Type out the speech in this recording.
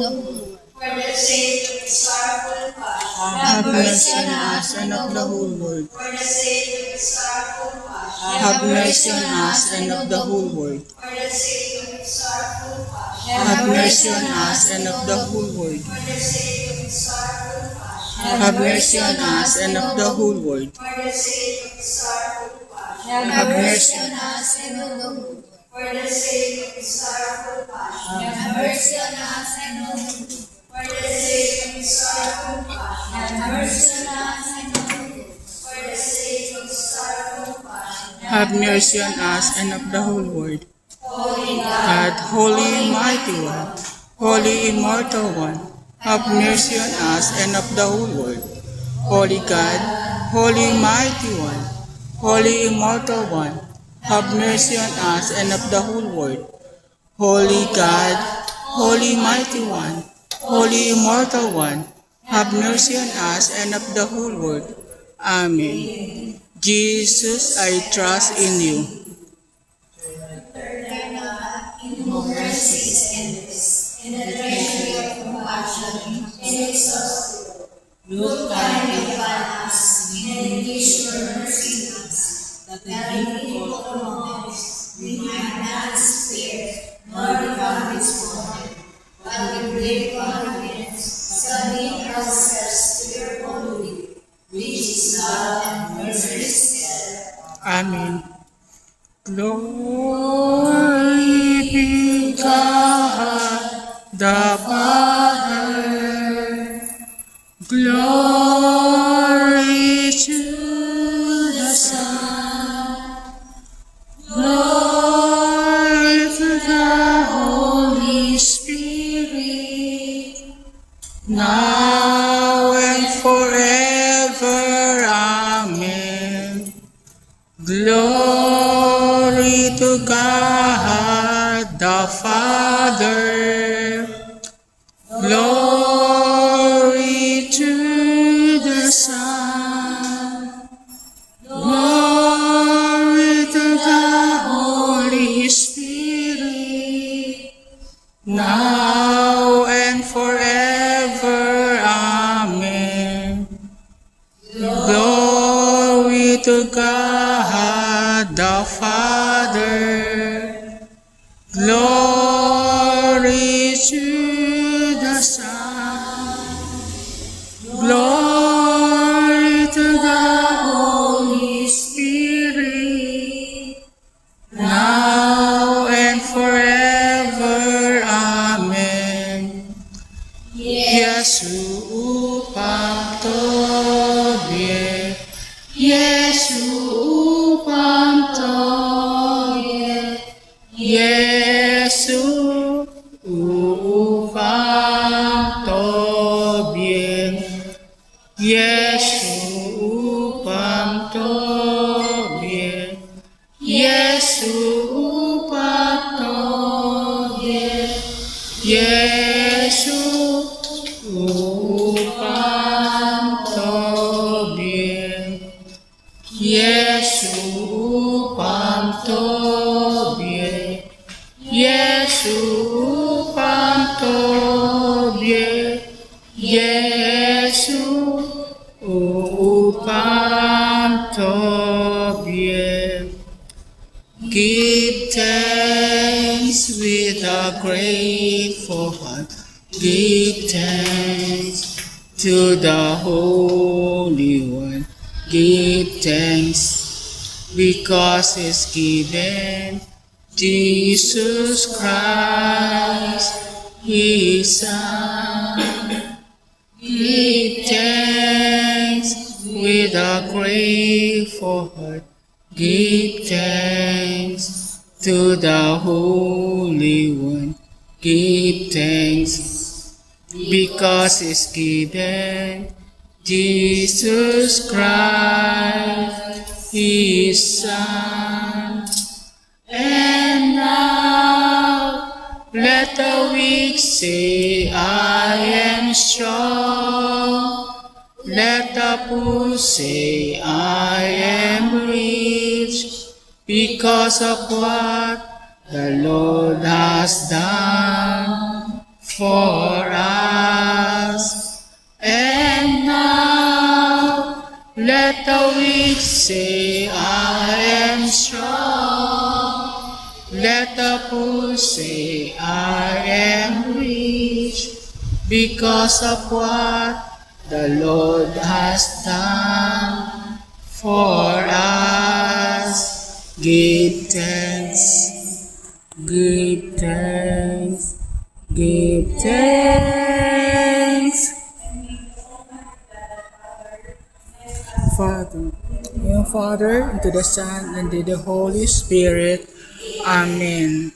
For the sake of his sorrowful passion, Have mercy on us and of the whole world. for the sake of his sorrowful passion, Have mercy on us and of the whole world. for the sake of his sorrowful passion, Have mercy on us and of the whole world. for the sake of his sorrowful passion, Have mercy on us and of the whole world. for the sake of his sorrowful passion, Have mercy on us and of the whole world. for the sake of his sorrowful passion, Have mercy on us and of the whole world. for the sake of his sorrowful passion, Have mercy on us and of the whole world. for the sake of his sorrowful passion. Have mercy on us and of the whole world. Holy God, Holy Mighty One, Holy Immortal One, have mercy on us and of the whole world. Holy God, Holy Mighty One, Holy Immortal One, have mercy on us and of the whole world. Holy God, Holy Mighty One, Holy Immortal One, have mercy on us and of the whole world. Amen. Jesus, I trust in you. In whom mercy is endless, in the treasury of compassion, inexhaustible. Look kindly upon us, and increase your mercy in us, that the people among us we might not despair, nor become disappointed, but with great confidence submit ourselves to your holy will, which is love and mercy itself. Amen. Glory be God the Father. Glory to the Son. Glory to the Holy Spirit. Now and forever. Amen. Glory to God the Father. Glory to the Son. Glory to the Holy Spirit. Now and forever. Amen. Glory to God the Father. Glory to the Son. Glory to the Holy Spirit. Now and forever. Amen. Yesu upang Tobie, Yesu upang Tobie, Yesu upang Tobie, Yesu upang Tobie, Yesu upang Tobie, Yesu upang Tobie, Yesu upang Tobie, Yesu upang Tobie, Yesu upang Tobie. Give thanks with a grateful heart. Give thanks to the Holy One. Give thanks because it's given Jesus Christ, His Son. Give thanks with a grateful heart. Give thanks to the Holy One. Give thanks because it's given Jesus Christ, His Son. And now let the weak say, I am strong. Let the poor say, I am rich, because of what the Lord has done for Let the weak say, I am strong. Let the poor say, I am rich, because of what the Lord has done for us. Give thanks, give thanks, give thanks. Father, in the Father, and to the Son, and to the Holy Spirit. Amen.